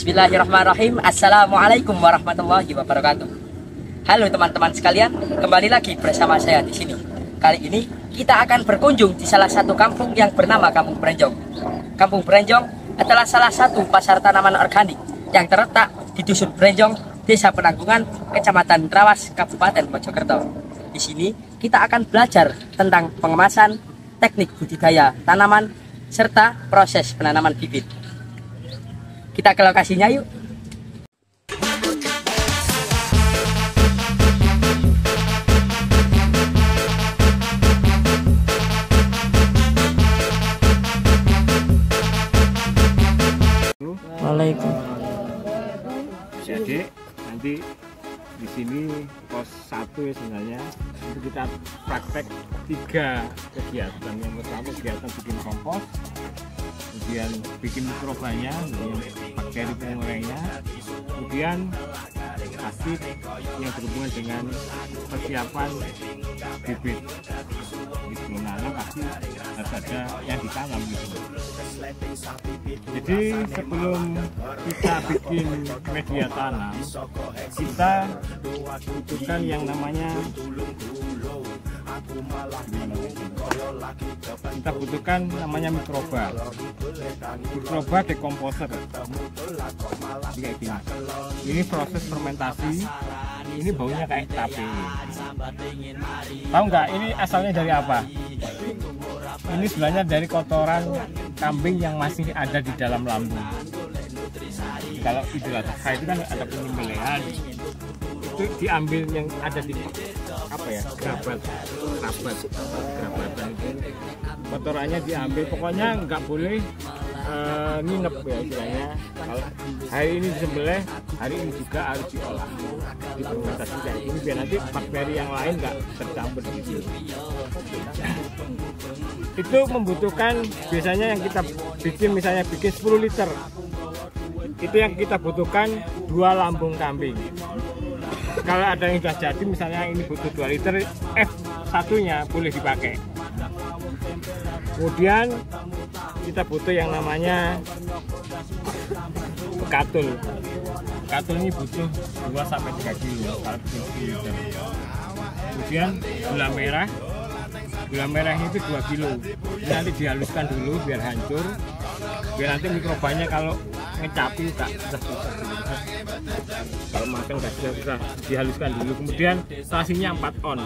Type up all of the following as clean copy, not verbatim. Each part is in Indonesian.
Bismillahirrahmanirrahim. Assalamualaikum warahmatullahi wabarakatuh. Halo teman-teman sekalian, kembali lagi bersama saya di sini. Kali ini kita akan berkunjung di salah satu kampung yang bernama Kampung Brenjong. Kampung Brenjong adalah salah satu pasar tanaman organik yang terletak di Dusun Brenjong, Desa Penanggungan, Kecamatan Trawas, Kabupaten Mojokerto. Di sini kita akan belajar tentang pengemasan, teknik budidaya tanaman, serta proses penanaman bibit. Kita ke lokasinya yuk. Waalaikumsalam. Jadi nanti di sini pos 1 ya sebenarnya untuk kita praktek 3 kegiatan. Yang pertama kegiatan bikin kompos, kemudian bikin mikrobanya, bakteri pengurainya, kemudian asid yang berhubungan dengan persiapan bibit. Gitu. Nah, pasti harus ada yang ditanam gitu. Jadi sebelum kita bikin media tanam, kita butuhkan yang namanya mikroba dekomposer. Kayak gini. Ini proses fermentasi. Ini baunya kayak tape. Tahu nggak? Ini asalnya dari apa? Ini sebenarnya dari kotoran kambing yang masih ada di dalam lambung. Kalau Idul Adha itu kan ada penyembelihan, itu diambil yang ada di gerabatan itu, kotorannya diambil. Pokoknya nggak boleh nginep ya istilahnya. Kalau hari ini disembelih, hari ini juga harus diolah, difermentasi kayak ini biar nanti bakteri yang lain nggak tercampur di situ. Itu membutuhkan biasanya yang kita bikin, misalnya bikin 10 liter, itu yang kita butuhkan 2 lambung kambing. Kalau ada yang sudah jadi, misalnya ini butuh 2 liter, F1 nya boleh dipakai. Kemudian kita butuh yang namanya bekatul. Bekatul ini butuh 2-3 kilo kalau bikin 10 liter. Kemudian gula merah. Gula merahnya itu 2 kilo. Ini nanti dihaluskan dulu biar hancur, biar nanti mikrobanya kalau ngecapi tak susah. Kalau makan nggak susah, dihaluskan dulu. Kemudian stasinya 4 on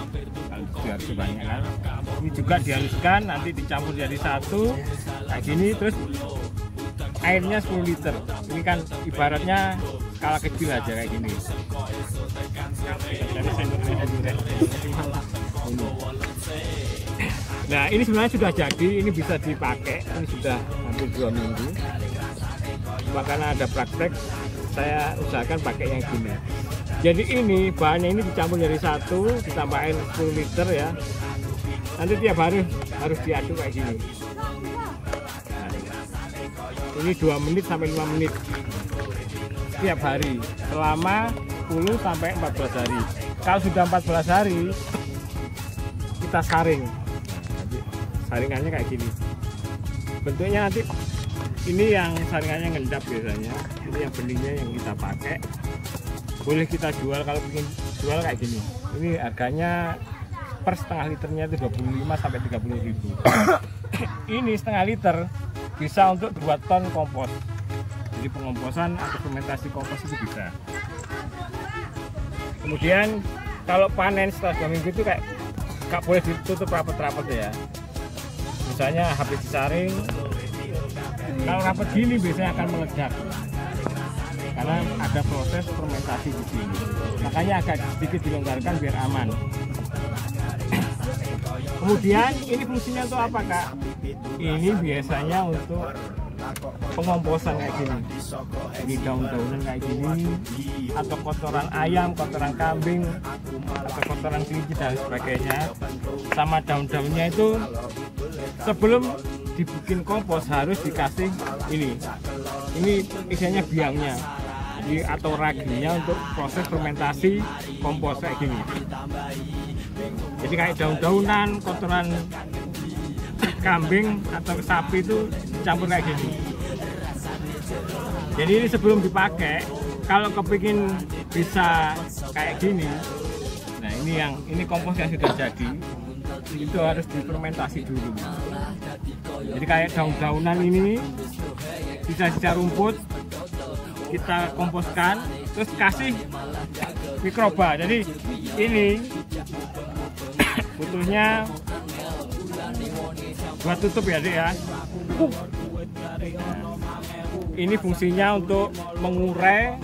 kalau biar kebanyakan. Ini juga dihaluskan, nanti dicampur jadi satu kayak gini. Terus airnya 10 liter. Ini kan ibaratnya skala kecil aja kayak gini. Nah, ini sebenarnya sudah jadi, ini bisa dipakai. Ini sudah hampir 2 minggu. Cuma karena ada praktek, saya usahakan pakai yang gini. Jadi ini bahannya ini dicampur jadi satu, ditambahin 10 liter ya. Nanti tiap hari harus diaduk kayak gini. Nah, ini 2 menit sampai 5 menit setiap hari selama 10 sampai 14 hari. Kalau sudah 14 hari kita saring. Saringannya kayak gini. Bentuknya nanti ini yang saringannya ngendap biasanya. Ini yang benihnya yang kita pakai. Boleh kita jual, kalau ingin jual kayak gini. Ini harganya per setengah liternya itu 25 sampai 30 ribu. Ini setengah liter bisa untuk 2 ton kompos. Jadi pengomposan atau fermentasi kompos itu bisa. Kemudian kalau panen setelah 2 minggu itu kayak nggak boleh ditutup rapat-rapat ya. Misalnya habis disaring, kalau rapat gini biasanya akan meledak karena ada proses fermentasi di sini. Makanya agak sedikit dilonggarkan biar aman. Kemudian ini fungsinya untuk apa, Kak? Ini biasanya untuk pengomposan kayak gini. Ini daun-daunan kayak gini, atau kotoran ayam, kotoran kambing, atau kotoran kelinci dan sebagainya. Sama daun-daunnya itu sebelum dibikin kompos harus dikasih ini isinya biangnya, jadi atau raginya untuk proses fermentasi kompos kayak gini. Jadi kayak daun-daunan, kotoran kambing atau sapi itu campur kayak gini. Jadi ini sebelum dipakai, kalau kepingin bisa kayak gini, nah ini kompos yang sudah jadi, itu harus difermentasi dulu. Jadi kayak daun-daunan ini, sisa-sisa rumput kita komposkan, terus kasih mikroba. Jadi ini butuhnya buat tutup ya Dek ya. Ini fungsinya untuk mengurai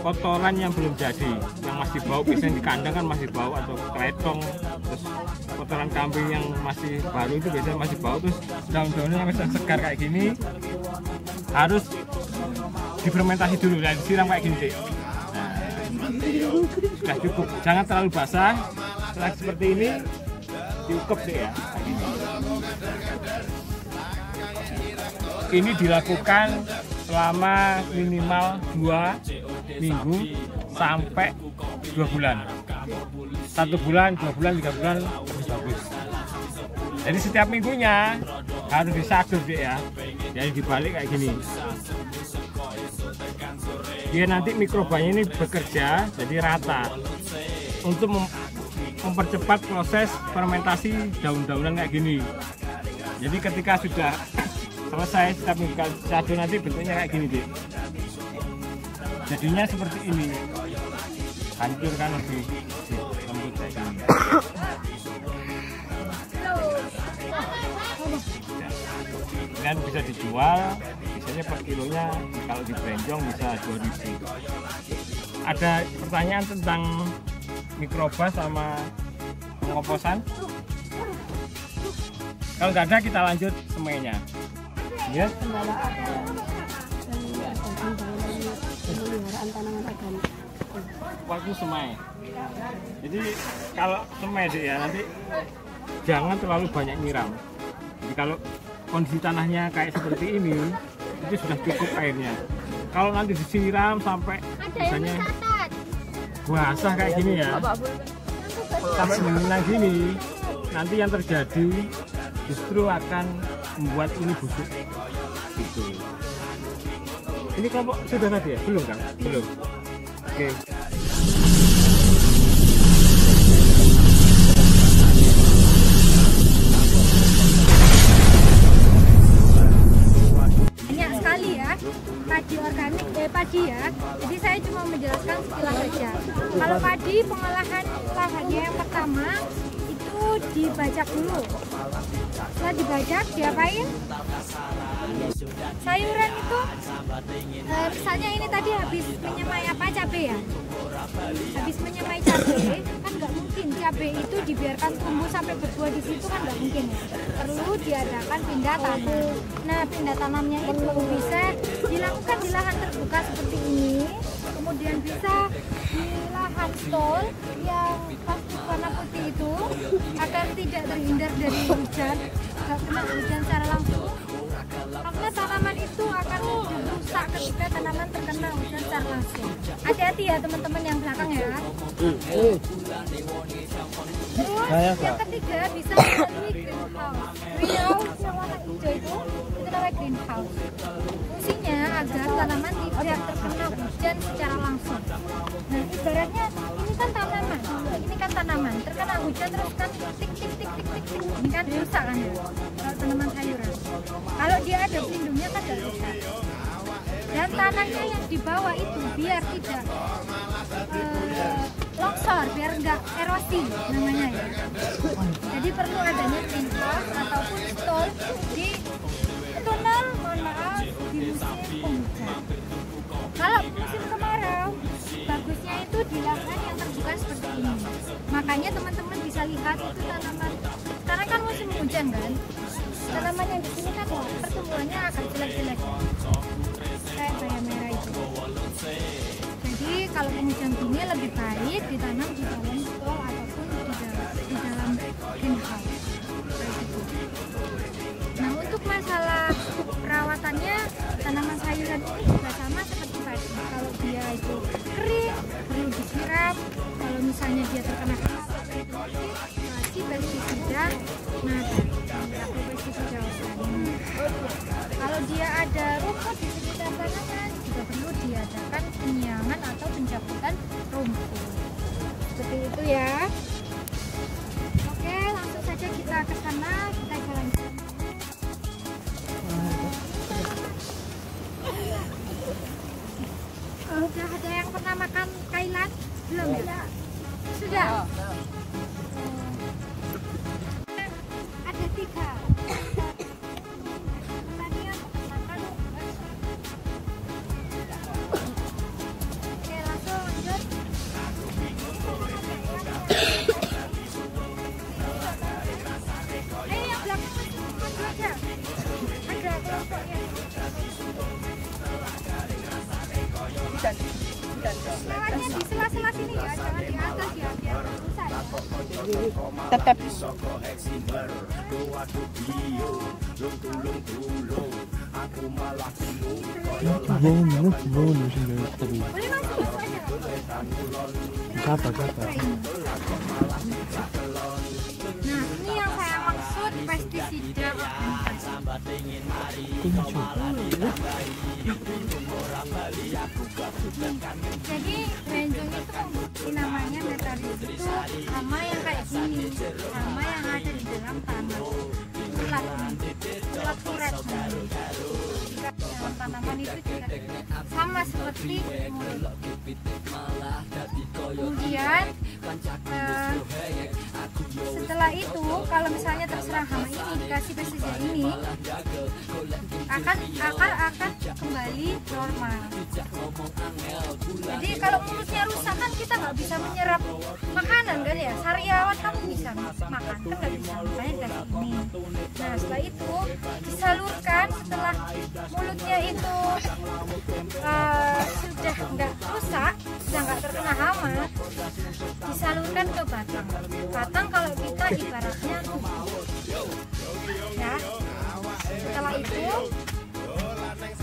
kotoran yang belum jadi, yang masih bau. Biasanya di kandang kan masih bau, atau keletong, terus kotoran kambing yang masih baru itu biasanya masih bau. Terus daun-daunnya yang masih segar kayak gini harus difermentasi dulu dan disiram kayak gini Dek. Nah, sudah cukup, jangan terlalu basah. Setelah seperti ini diukup Dek ya. Ini dilakukan selama minimal 2 minggu sampai 2 bulan. 1 bulan, 2 bulan, 3 bulan lebih bagus. Jadi setiap minggunya harus disadur Dek ya. Jadi dibalik kayak gini. Dia nanti mikrobanya ini bekerja jadi rata untuk mempercepat proses fermentasi daun-daunan kayak gini. Jadi ketika sudah selesai setiap minggu satu nanti bentuknya kayak gini Dek. Jadinya seperti ini. Hancur kan lebih lembut kayak gini. Dan bisa dijual, biasanya per kilonya kalau di Brenjong bisa 2.000. Ada pertanyaan tentang mikroba sama pengomposan? Kalau nggak ada kita lanjut semainya. Ya. Kendala apa pemeliharaan tanaman organik Waktu semai. Jadi kalau semai Dek ya, nanti jangan terlalu banyak nyiram. Jadi kalau kondisi tanahnya kayak seperti ini, itu sudah cukup airnya. Kalau nanti disiram sampai misalnya basah kayak gini ya, sampai mengenang gini, nanti yang terjadi justru akan membuat ini busuk. Gitu. Ini kelompok sudah tadi ya? Belum kan? Belum. Oke. Banyak sekali ya padi organik, padi ya. Jadi saya cuma menjelaskan sekilas saja. Kalau padi pengolahan lahannya yang pertama itu dibajak dulu. Setelah dibajak diapain? Sayuran itu misalnya ini tadi habis menyemai apa, cabai ya, habis menyemai cabai kan nggak mungkin cabai itu dibiarkan tumbuh sampai berbuah di situ, kan nggak mungkin ya. Perlu diadakan pindah tanam. Nah, pindah tanamnya itu bisa dilakukan di lahan terbuka seperti ini, kemudian bisa di lahan stol yang plastik warna putih itu agar tidak terhindar dari hujan, nggak kena hujan secara langsung, karena tanaman itu akan rusak ketika tanaman terkena hujan secara langsung. Hati-hati ya teman-teman yang belakang ya. Terus yang ketiga bisa melalui greenhouse. Greenhouse yang warna hijau itu namanya greenhouse. Fungsinya agar tanaman tidak terkena hujan secara langsung. Nah, ibaratnya ini kan tanaman terkena hujan terus kan tik tik tik tik tik tik, ini kan rusak kan ya. Kalau tanaman sayuran, kalau dia ada pelindungnya kan tidak rusak. Dan tanahnya yang di bawah itu biar tidak longsor, biar enggak erosi namanya ya. Jadi perlu adanya greenhouse ataupun stall di tunnel, mohon maaf, di musim penghujan. Kalau musim kemarau, bagusnya itu di lahan yang terbuka seperti ini. Makanya teman-teman bisa lihat itu tanaman. Sekarang kan musim hujan kan, tanaman yang di sini kan pertumbuhannya agak jelek-jelek, kayak bayam merah itu. Jadi kalau penghujan gini lebih baik ditanam di dalam stall ataupun di dalam greenhouse. Nah, untuk masalah perawatannya, tanaman sayuran ini juga sama seperti padi. Kalau dia itu kering, perlu disiram. Kalau misalnya dia terkena aplikasi pestisida. Nah, tadi pestisida organik. Kalau dia ada rumput di sekitar tanaman, juga perlu diadakan penyiangan atau pencabutan rumput. Seperti itu ya. Oke, langsung saja kita ke sana, kita jalan-jalan. Sudah ada yang pernah makan kailan? Belum ya? Sudah. Ada 3. Tadi yang makan. Oke, langsung lanjut. Yang belakang maju aja. Ada kelompoknya. Lewatnya di sela-sela sini ya, jangan di atas ya, biar susah ya. Tetap. Boleh masuk aja. Siapa? Nah, ini yang saya maksud pestisida Jadi berenjong itu namanya metarium itu hama yang kayak gini, hama yang ada di dalam tanah, ulat kuret. Dalam tanaman itu juga sama seperti mulut. Kemudian setelah itu kalau misalnya terserang hama ini dikasih pestisida ini akan kembali normal. Jadi kalau mulutnya rusak kan kita nggak bisa menyerap makanan kan ya, sariawan kamu bisa makan kan nggak bisa, makanya dari ini. Nah setelah itu disalurkan, setelah mulutnya itu sudah nggak rusak, sudah nggak terkena hama, disalurkan ke batang. Batang kalau kita ibaratnya ya. Setelah itu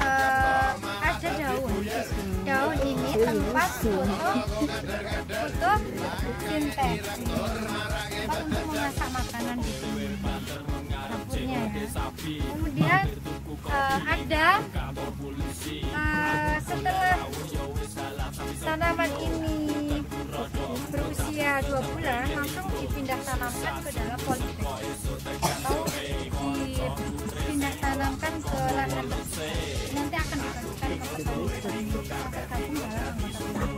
ada daun ini tempat untuk sintetis, tempat untuk memasak makanan di sini dapurnya ya. Kemudian ada setelah tanaman ini berusia 2 bulan langsung dipindah tanamkan ke dalam polybag atau dipindah tanamkan ke lahan bersih. Nanti akan dikasihkan ke petani sampai tabung dalam anggota.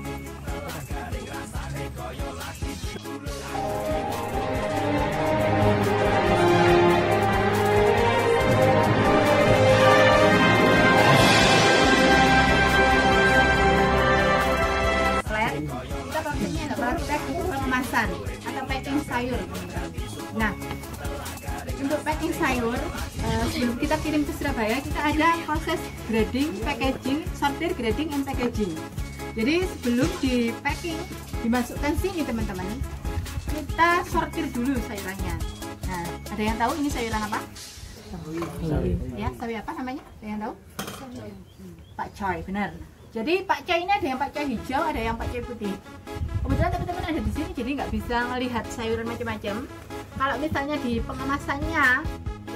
Kita pakainya praktek pengemasan atau packing sayur. Nah, untuk packing sayur sebelum kita kirim ke Surabaya kita ada proses grading, packaging, sortir, grading, and packaging. Jadi sebelum di packing dimasukkan sini teman-teman, kita sortir dulu sayurannya. Nah, ada yang tahu ini sayuran apa? Ya, sawi apa namanya? Ada yang tahu? Pakcoy, benar. Jadi pakcoy ini ada yang pakcoy hijau, ada yang pakcoy putih. Kebetulan teman-teman ada di sini, jadi nggak bisa melihat sayuran macam-macam. Kalau misalnya di pengemasannya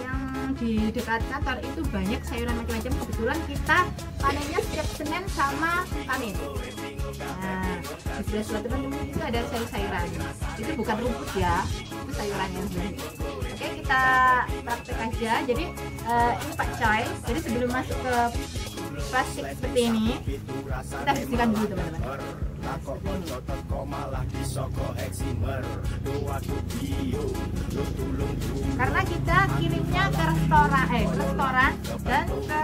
yang di dekat kantor itu banyak sayuran macam-macam. Kebetulan kita panennya setiap Senin sama Kamis. Nah, di sebelah sebelah teman-teman itu ada sayur-sayuran. Itu bukan rumput ya, itu sayurannya sendiri. Oke, kita praktek aja. Jadi ini pakcoy. Jadi sebelum masuk ke plastik seperti ini, kita bersihkan dulu teman-teman. Karena kita kirimnya ke restoran dan ke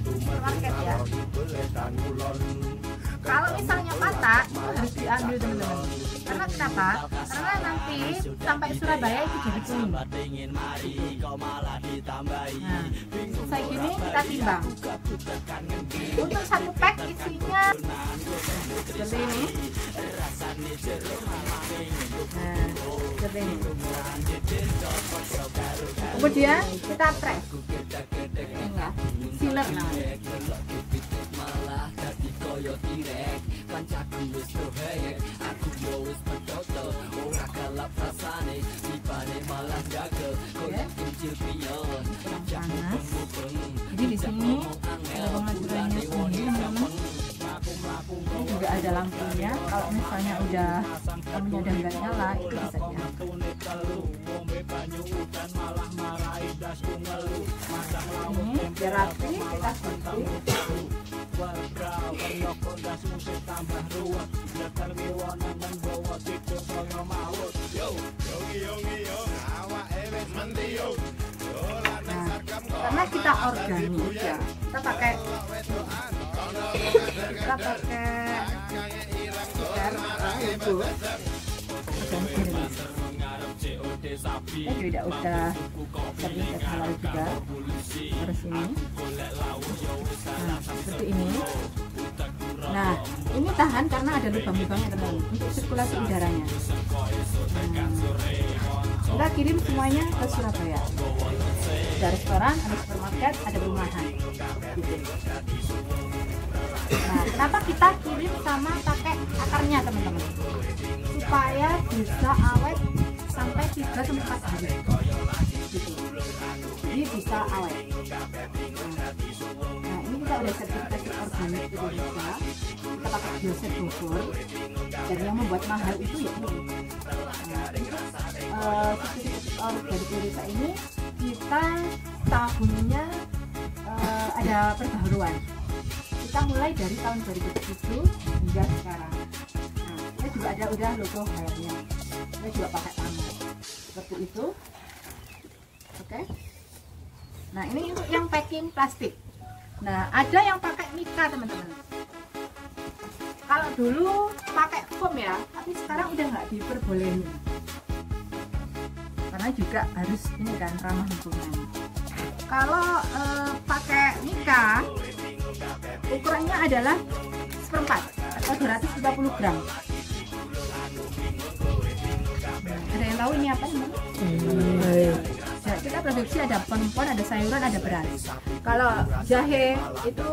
supermarket ya. Kalau misalnya patah itu harus diambil teman-teman. Karena kenapa? Karena nanti sampai Surabaya itu jadi kuning. Nah, selesai gini kita timbang. Untuk satu pack isinya seperti ini. Nah, seperti ini. Kemudian kita press. Ini ya, sealer namanya. kurang panas. Jadi di sini ada pengaturannya sendiri teman-teman. Ini juga ada lampunya. Kalau misalnya lampunya udah nggak nyala, itu bisa diangkat. Ini biar rapi kita ganti. Nah, karena kita organik ya, kita pakai itu organik udah sertifikat halal juga harus ini. Nah seperti ini. Nah ini tahan karena ada lubang-lubangnya teman-teman untuk sirkulasi udaranya. Kita kirim semuanya ke Surabaya. Ada restoran, ada supermarket, ada perumahan. Nah, kenapa kita kirim sama pakai akarnya teman-teman? Supaya bisa awet sampai 3-4 hari. Gitu. Jadi bisa awet. Nah, ini kita udah sertifikasi organik Indonesia. Kita pakai bioset Bogor. Dan yang membuat mahal itu ya ini. Nah, sertifikasi organik Indonesia ini kita tahunnya ada perbaharuan. Kita mulai dari tahun 2007 hingga sekarang. Nah, kita juga ada udah logo halnya. Kita juga pakai tangan seperti itu. Oke. Nah ini untuk yang packing plastik. Nah ada yang pakai mika teman-teman. Kalau dulu pakai foam ya, tapi sekarang udah nggak diperbolehin. Karena juga harus ini kan ramah lingkungan. Kalau pakai mika ukurannya adalah 1/4 atau 250 gram. Ada yang tahu ini apa ini? Ya, kita produksi ada pon-pon, ada sayuran, ada beras. Kalau jahe itu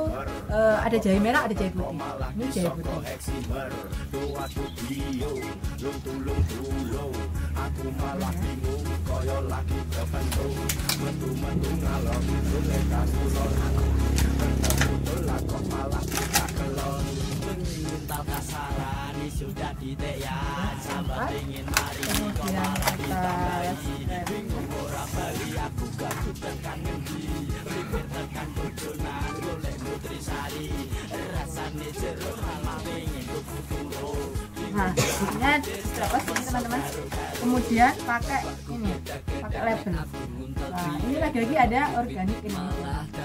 ada jahe merah, ada jahe putih. Ini jahe putih. Kemudian atas nah bentuknya berapa sini teman-teman. Kemudian pakai ini, pakai label. Nah ini lagi-lagi ada organik ini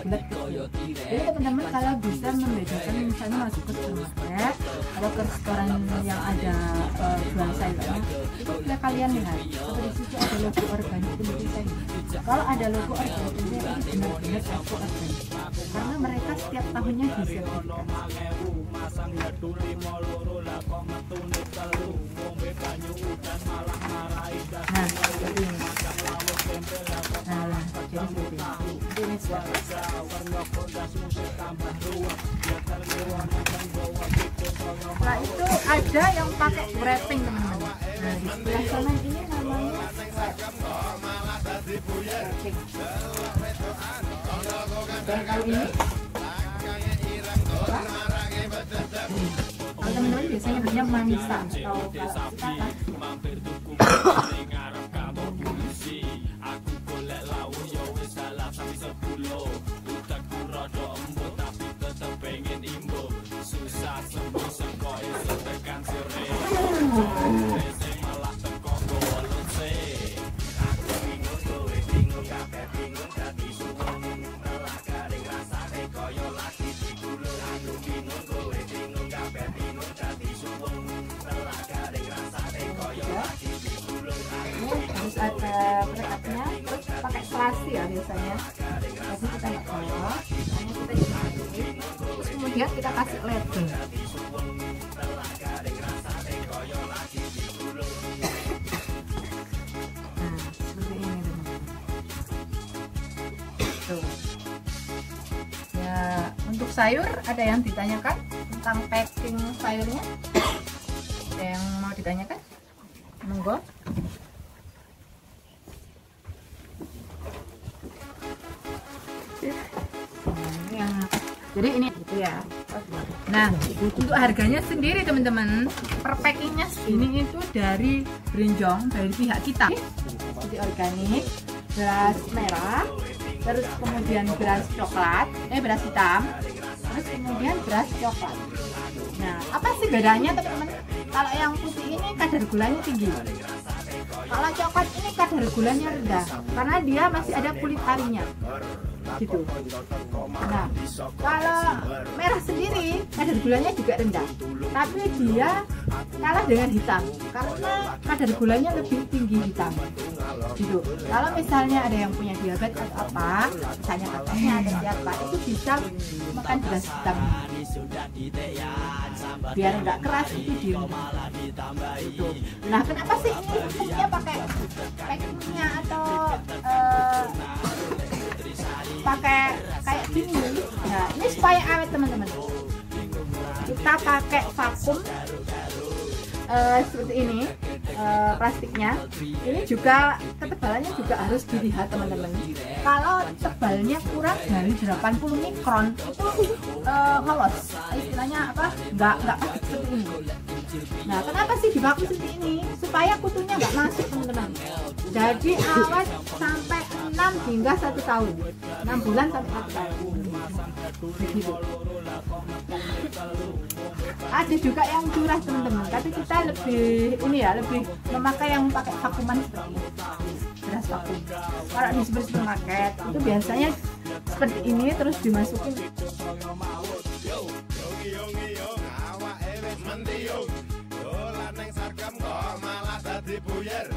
bulat kecil. Jadi teman-teman kalau bisa membedakan misalnya masuk ke supermarket atau ke restoran yang ada jual sayurnya, itu bisa kalian lihat seperti di situ ada logo organik Indonesia ini. Kalau ada logo organik Indonesia itu benar-benar logo organik karena mereka setiap tahunnya disertifikasi. Nah seperti ini. Nah jadi seperti ini. Nah itu ada yang pakai wrapping teman-teman. Nah di sebelah sana ini namanya wrapping. Dan kali ini kalau teman-teman biasanya belinya manisan atau kalau harus ada pelekatnya, terus pakai selasi ya biasanya. Jadi kita nggak bawa, hanya kita jepit, terus kemudian kita kasih label. Nah seperti ini teman-teman. Tuh. Ya untuk sayur ada yang ditanyakan tentang packing sayurnya? Ada yang mau ditanyakan? Monggo. Jadi ini gitu ya. Nah, untuk harganya sendiri teman-teman, per packingnya segini itu dari Brenjong, dari pihak kita. Jadi organik, beras merah, terus kemudian beras coklat, beras hitam, terus kemudian beras coklat. Nah, apa sih bedanya teman-teman? Kalau yang putih ini kadar gulanya tinggi, kalau coklat ini kadar gulanya rendah, karena dia masih ada kulit arinya gitu. Nah, kalau merah sendiri kadar gulanya juga rendah, tapi dia kalah dengan hitam karena kadar gulanya lebih tinggi hitam gitu. Kalau misalnya ada yang punya diabetes atau apa, misalnya katanya ada siapa, itu bisa makan beras hitam biar nggak keras, itu diminum itu. Nah, kenapa sih ini hukumnya pakai packingnya atau pakai kayak gini? Nah, ini supaya awet teman-teman. Kita pakai vakum seperti ini, plastiknya. Ini juga ketebalannya juga harus dilihat teman-teman. Kalau tebalnya kurang dari 80 mikron itu lolos, istilahnya apa? Nggak pakai seperti ini. Nah, kenapa sih divakum seperti ini? Supaya kutunya nggak masuk teman-teman. Jadi awet sampai 6 hingga 1 tahun, 6 bulan sampai 1 tahun. Begitu. Ada juga yang curah teman-teman, tapi kita lebih lebih memakai yang pakai vakuman seperti ini, beras vakum. Kalau di supermarket itu biasanya seperti ini, terus dimasukin. Mentiung dolan nang Sarkem kok malah dadi buyer.